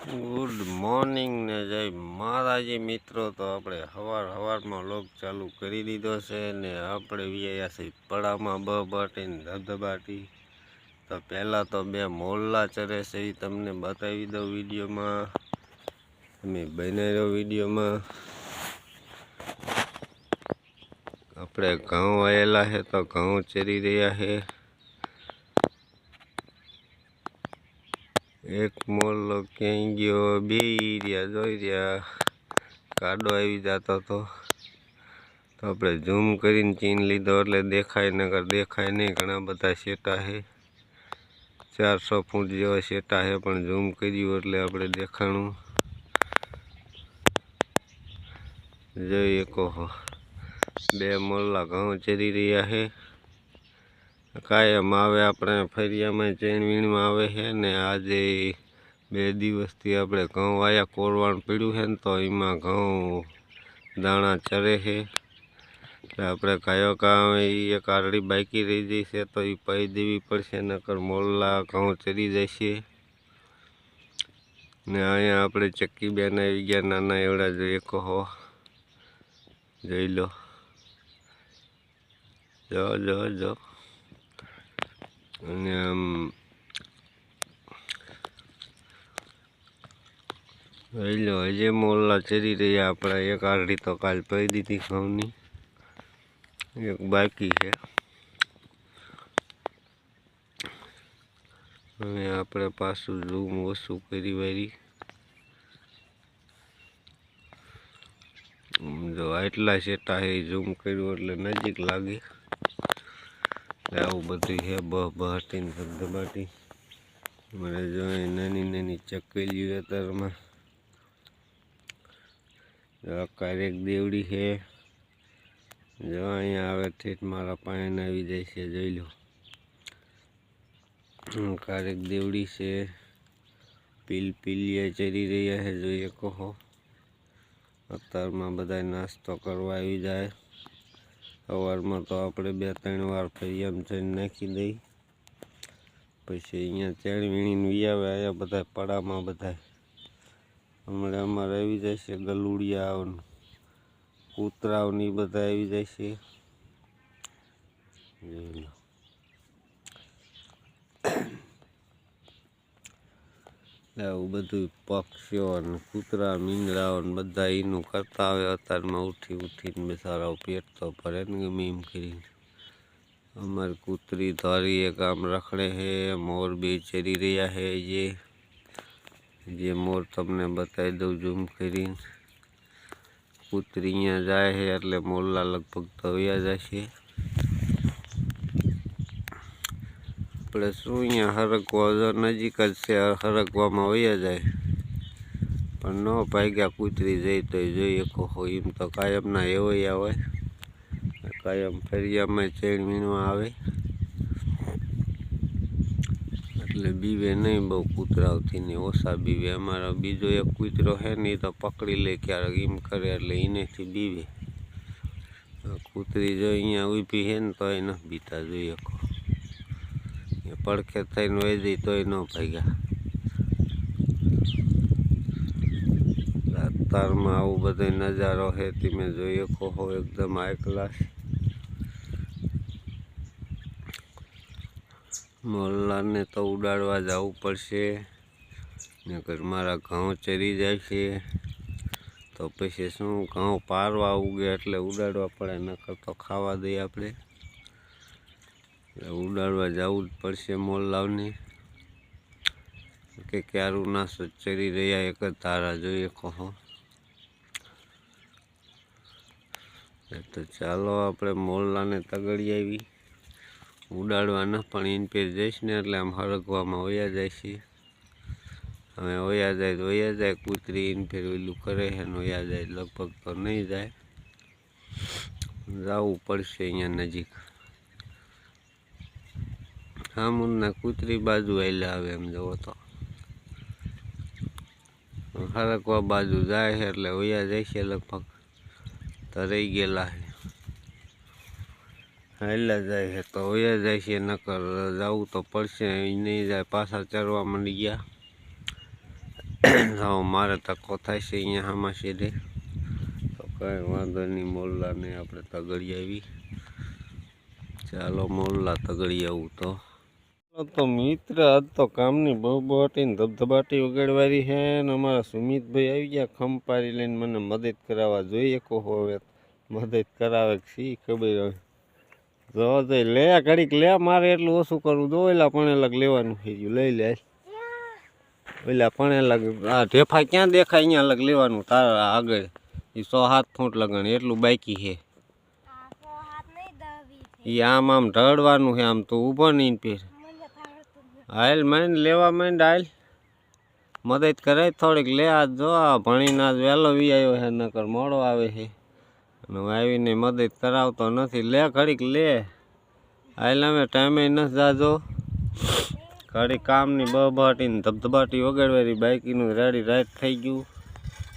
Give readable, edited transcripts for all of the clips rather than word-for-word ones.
Good morning ને જય માતાજી મિત્રો। તો આપણે સવારમાં લોગ ચાલુ કરી દીધો છે ને આપણે વ્યાયા છે પડામાં બબાટી ને ધબધબાટી। તો પહેલાં તો બે મોરલા ચરે છે એ તમને બતાવી દઉં વિડીયોમાં, તમે બનાવી રહ્યો વિડીયોમાં। આપણે ઘઉં વાયેલા છે તો ઘઉં ચરી રહ્યા છે। એક મોરલો ક્યાંય ગયો, બે રહ્યા જોઈ રહ્યા, કાડો આવી જતો તો આપણે ઝૂમ કરીને ચીન લીધો એટલે દેખાય, નગર દેખાય નહીં। ઘણા બધા શેટા છે, 400 ફૂટ જેવા શેટા છે, પણ ઝૂમ કર્યું એટલે આપણે દેખાણું જોઈ શકો। બે મોરલા ઘઉં ચરી રહ્યા છે। કાયમ આવે આપણે ફરિયામાં ચેણવીણમાં આવે છે ને આજે 2 દિવસથી આપણે ઘઉં વાયા કોરવાણ પડ્યું છે ને તો એમાં ઘઉં દાણા ચરે છે। આપણે કયો કામ એ એક આરડી બાકી રહી જશે તો એ પાઈ દેવી પડશે, નકર મોરલા ઘઉં ચરી જશે। ને અહીંયા આપણે ચક્કી બેન આવી ગયા, નાના એવડા જોઈ શકો, જોઈ લો, જો અને આમ જોઈ લો, હજી મોરલા ચરી રહ્યા આપણા। એક આરડી તો કાલ પાઈ દીધી ઘઉંની, એક બાકી છે। હવે આપણે પાછું ઝૂમ ઓછું કરી વારી, જો આટલા શેટા છે ઝૂમ કર્યું એટલે નજીક લાગે। આવું બધું છે બહાટી ને ધબધબાટી। મને જો નાની ચકેલીઓ અત્યારમાં કારેક દેવડી છે, જો અહીંયા આવે ઠેઠ મારા પાણી આવી જાય છે, જોઈ લો, કારેક દેવડી છે। પીલિયા ચરી રહ્યા છે, જોઈ શકો। અત્યારમાં બધા નાસ્તો કરવા આવી જાય। સવારમાં તો આપણે 2-3 વાર ફરિયામાં જઈને નાખી દઈ, પછી અહીંયા ચેણ વીણીને વિયાવે આવ્યા બધા પડામાં બધા। હમણાં અમારે આવી જશે ગલુડિયા, કૂતરાઓ ને બધા આવી જશે, જોઈ લો। આવું બધું પક્ષીઓ ને કૂતરા મીંગડાઓ ને બધા એનું કરતા આવે। અત્યારમાં ઉઠીને બેસારાઓ પેટ તો ભરે ને ગમે એમ કરીને। અમારી કૂતરી ધારી એક આમ રખડે છે, મોર બે ચરી રહ્યા છે। જે મોર તમને બતાવી દઉં ઝૂમ કરીને। કૂતરી અહીંયા જાય છે એટલે મોરલા લગભગ તો વયા જશે। આપણે શું અહીંયા હરકવા નજીક જ છે, હરકવામાં વયા જાય, પણ ન ભાગ્યા કૂતરી જઈ તો જોઈ શકો। એમ તો કાયમના એવોયા હોય, કાયમ ફરિયામાં ચેણ વીણવા આવે એટલે બીવે નહીં બહુ કૂતરાઓથી, ને ઓછા બીવે। અમારો બીજો એક કૂતરો છે ને એ તો પકડી લે ક્યારેક, એમ કરે એટલે એનેથી બીવે। કૂતરી જો અહીંયા ઊભી છે ને તો એ ન બીતા, જોઈ શકો, પડખે થઈને વહી જઈ તોય ન ભાગ્યા। અત્યારમાં આવું બધો નજારો છે, તમે જોઈ શકો, એકદમ હાઈ ક્લાસ। મોરલાને તો ઉડાડવા જવું પડશે, નકર મારા ઘઉં ચરી જાય છે તો પછી શું, ઘઉં પારવા ઉગે એટલે ઉડાડવા પડે, નકર તો ખાવા દઈએ આપણે। ઉડાડવા જવું જ પડશે મોરલાઓને, કે ક્યારું ના ચરી રહ્યા એક જ ધારા, જોઈ શકો। તો ચાલો આપણે મોરલાને તગડી આવી, ઉડાડવા ન પણ ઇન પેર જઈશ ને એટલે આમ હરગવામાં વયા જાય છે। હવે વયા જાય તો વયા જાય, કૂતરી ઇન પેર ઓલું કરે છે ને વયા જાય, લગભગ તો નહીં જાય, જવું પડશે અહીંયા નજીક। સામુંડના કૂતરી બાજુ આવેલા આવે, એમ જોવો તો હરકવા બાજુ જાય છે એટલે વયા જાય છે, લગભગ તો રહી ગયેલા છે, હાલ્યા જાય છે તો વયા જાય છે, નકર જવું તો પડશે, નહીં જાય, પાછા ચરવા માંડી ગયા। મારે તકો થાય છે અહીંયા આમાં સીધે, તો કાંઈ વાંધો નહીં. મોરલાને આપણે તગડી આવી. ચાલો મોરલા તગડી આવું તો મિત્ર આજ તો કામની બહુબહટીને ધબધબાટી વગાડવાની છે ને અમારા સુમિતભાઈ આવી ગયા ખંપારી લઈને મને મદદ કરાવવા. જોઈએ કહો હવે મદદ કરાવે શી ખબર. હવે જો જઈ લે ઘડીક લે, મારે એટલું ઓછું કરવું. જો ઓલા પણ અલગ લેવાનું થઈ ગયું, લઈ લે. ઓલા પણ અલગ આ ઢેફા ક્યાં દેખાય, અહીંયા અલગ લેવાનું તારા આગળ. એ 6-7 ફૂટ લગણ એટલું બાકી છે. એ આમ ઢળવાનું છે. આમ તો ઊભો નહીં પીર. હાલ માંડ લેવા માંડ, હાલ મદદ કરે થોડીક લે. આજ જો આ ભણીને આજ વહેલો વી આવ્યો છે, નકર મોડો આવે છે. અને આવીને મદદ કરાવતો નથી. લે ઘડીક લે, હાલ અમે ટાઈમે નથી જાજો. ઘડી કામની બહબાટીને ધબધબાટી વગાડવાની બાઈકીનું રેડી રાઈટ થઈ ગયું.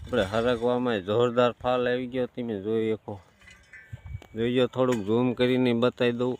આપણે હરકવામાં જોરદાર ફાલ આવી ગયો. તમે જોઈ શકો, જોઈજો થોડુંક ઝૂમ કરીને બતાવી દઉં.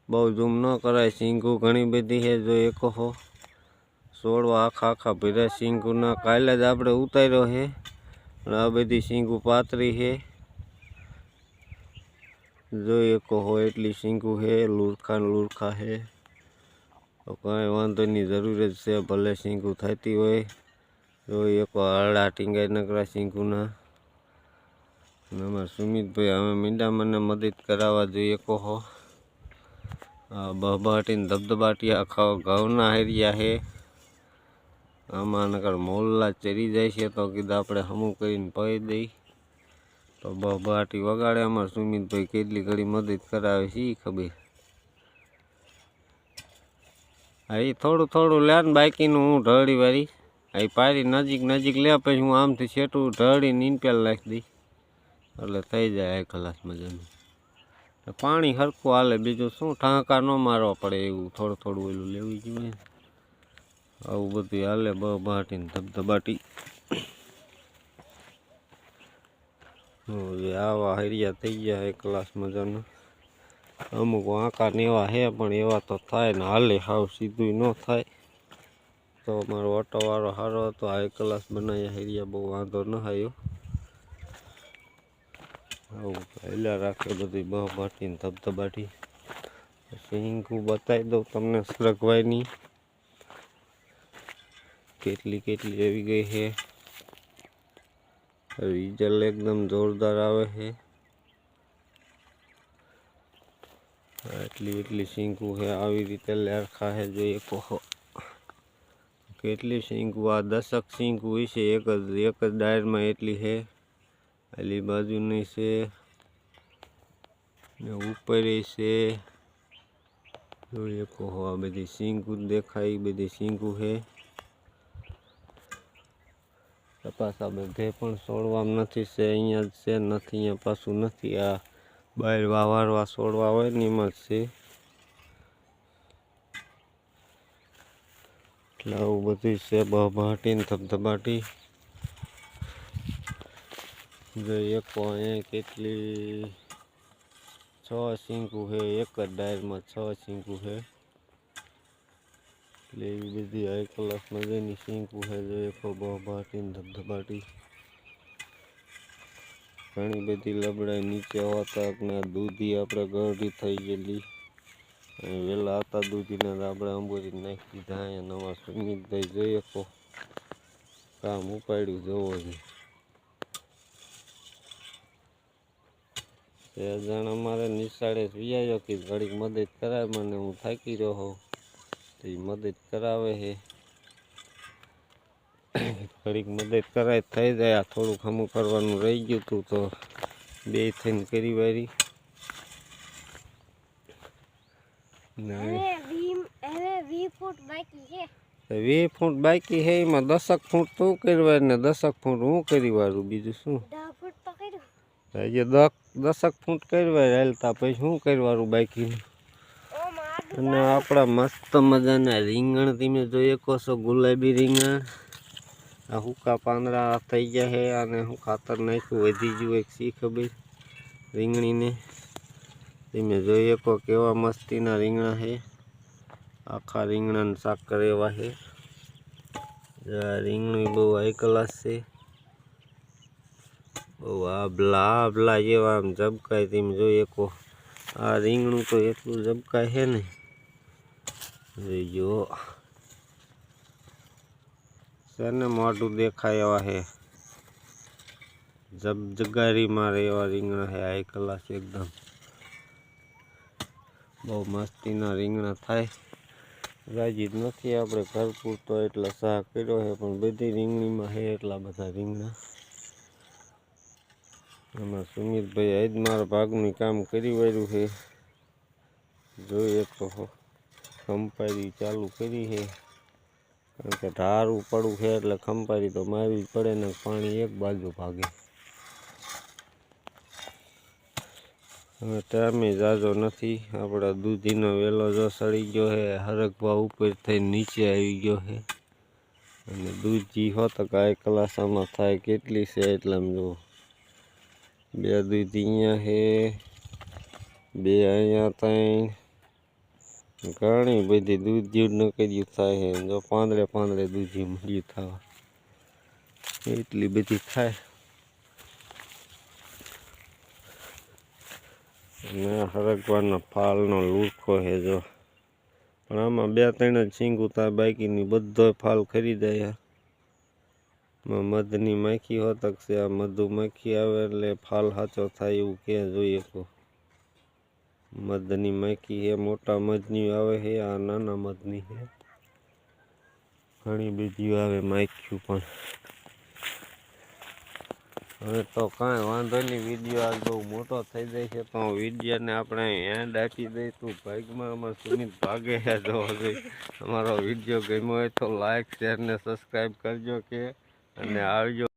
બહુ ઝૂમ ન કરાય. સિંગુ ઘણી બધી છે, જોઈ શકો હો. છોડવા આખા ભીરા સિંગુના કાલે જ આપણે ઉતાર્યો છે. અને આ બધી સિંગુ પાતરી છે, જોઈ શકો હો. એટલી સિંગુ છે, લુરખા છે. તો કાંઈ વાંધો નહીં, જરૂર જ છે. ભલે સિંગુ થતી હોય. જોઈ શકો હરડા ટીંગાઈ નકરા સિંગુના. અને અમારા સુમિતભાઈ અમે મીંડા મને મદદ કરાવવા. જોઈ શકો હો. બહબાટીને ધબધબાટી આખા ઘઉંના હેરિયા છે. આમાં નકર મોરલા ચરી જાય છે, તો કીધું આપણે હમું કરીને પહી દઈ. તો બહબાટી વગાડે. અમારા સુમિતભાઈ કેટલી ઘડી મદદ કરાવે છે એ ખબર. હા એ થોડું લે ને બાકીનું હું ઢળી વાળી. આ પારી નજીક લે, પછી હું આમથી છેટું ઢળી નીનપેલ નાખી દઈ એટલે થઈ જાય એક ગ્લાસ મજાનું. પાણી હરખું હાલે, બીજું શું ઠાંકા ન મારવા પડે એવું થોડું ઓલું લેવું જોઈએ. આવું બધું હાલે બહબાટીને ધબધબાટી. આવા હરિયા થઈ ગયા એક ગ્લાસ મજાના. અમુક આંકા ને એવા હે, પણ એવા તો થાય ને હાલે, હાવ સીધું ન થાય. તો અમારો ઓટોવાળો સારો હતો, આ એક ગ્લાસ બનાવ્યા હરિયા, બહુ વાંધો ન આવ્યો. આવું હેલા રાખે બધી બહબાટીને ધબધબાટી. સિંગુ બતાવી દઉં તમને સરગવાની કેટલી આવી ગઈ છે. રિઝલ્ટ એકદમ જોરદાર આવે છે. એટલી સિંગુ છે, આવી રીતે લેરખા છે. જોઈએ કહો કેટલી સિંગુ. આ 10 સિંગુ હોય છે એક જ ડાયરમાં. એટલી છે. આલી બાજુની છે ને ઉપર છે. જોઈએ કહો આ બધી સિંગુ દેખાય, બધી સિંગુ છે. તપાસ આ બધે પણ છોડવામાં નથી છે, અહીંયા જ છે. નથી અહીંયા પાછું નથી. આ બહાર વારવા છોડવા હોય ને એમાં જ છે. એટલે આવું બધું છે બહબાટીને ધબધબાટી. જોઈએ કહો અહીંયા કેટલી 6 સિંગુ છે એક જ ડાયરમાં. 6 સિંગુ છે. એટલે એવી બધી હાઈ ક્લાસ મજાની સિંગુ છે. જોઈએ કહો બહબાટીને ધબધબાટી. ઘણી બધી લબડાઈ નીચે હોતા ને દૂધી આપણે ગરડી થઈ ગયેલી. વહેલા હતા દૂધીને આપણે અંબોરી નાખી દીધા. અહીંયા નવા સુમિતભાઈ જોઈએ કહો કામ ઉપાડ્યું. જોવો છે એ જણ અમારે નિશાળે વિયાયો કે ઘડીક મદદ કરાવે મને, હું થાકી રહ્યો હોઉં તો એ મદદ કરાવે છે. ઘડીક મદદ કરાય થઈ જાય. આ થોડું ખમું કરવાનું રહી ગયું હતું, તો બે થઈને કરી વારી. 20 ફૂટ બાકી છે. એમાં 10 ફૂટ તું કરવા ને 10 ફૂટ હું કરી વાળું. બીજું શું, હજી 10 ફૂટ કરવા હાલતા પછી શું કરવાનું બાકી. અને આપણા મસ્ત મજાના રીંગણ તમે જોઈ શકો છો, ગુલાબી રીંગણ. આ હુકા પાંદડા થઈ ગયા છે. અને હું ખાતર નાખ્યું વધી ગયું એક સી ખબર રીંગણીને. તમે જોઈ શકો કેવા મસ્તીના રીંગણા છે. આખા રીંગણાને શાક કરે એવા છે. આ રીંગણું બહુ હાઈ ક્લાસ છે. બહુ આભલા જેવા આમ ઝબકાય તમે જોઈએ કો. આ રીંગણું તો એટલું ઝબકાય છે ને જો ને મોઢું દેખાય એવા છે. જગારી મારે એવા રીંગણા છે. હાઈ ક્લાસ એકદમ બહુ મસ્તીના રીંગણા થાય. રાજી જ નથી આપણે ઘર પૂરતો એટલે શાક કર્યો છે, પણ બધી રીંગણીમાં છે એટલા બધા રીંગણા. એમાં સુમિતભાઈ આજ મારા ભાગનું કામ કરી વાળ્યું છે. જોઈએ તો ખંપારી ચાલુ કરી છે, કારણ કે ઢારું પડવું છે એટલે ખંપારી તો મારવી જ પડે ને. પાણી એક બાજુ ભાગે. હવે ટાઈમે જાજો નથી. આપણા દૂધીનો વેલો જો સડી ગયો છે. હરકવા ઉપર થઈ નીચે આવી ગયો છે. અને દૂધી હોતક હાઈ ક્લાસમાં થાય કેટલી છે એટલામાં જો. 2 દૂધી અહીંયા છે, 2 અહીંયા, 3. ઘણી બધી દૂધી ન કર્યું થાય છે. જો પાંદડે દૂધી મળ્યું થવા એટલી બધી થાય. અને હરગવાનો ફાલનો લુખો છે જો. પણ આમાં 2-3 જ સિંગ ઉતાર, બાકીની બધો ફાલ ખરીદાય. મધની માખી હોતક છે. આ મધુમાખી આવે એટલે ફાલ સાચો થાય એવું કે જોઈએ કો. મધની માખી છે, મોટા મધની આવે છે. આ નાના મધની છે. ઘણી બધી આવે માખ્યું પણ. હવે તો કાંઈ વાંધો નહીં. વિડીયો આજ બહુ મોટો થઈ જાય છે તો વિડીયોને આપણે એન્ડ આપી દઈશું. ભાગમાં અમારે સુમિત ભાગે છે જો. અમારો વિડીયો ગમ્યો હોય તો લાઈક, શેર ને સબસ્ક્રાઈબ કરજો કે અને આવજો.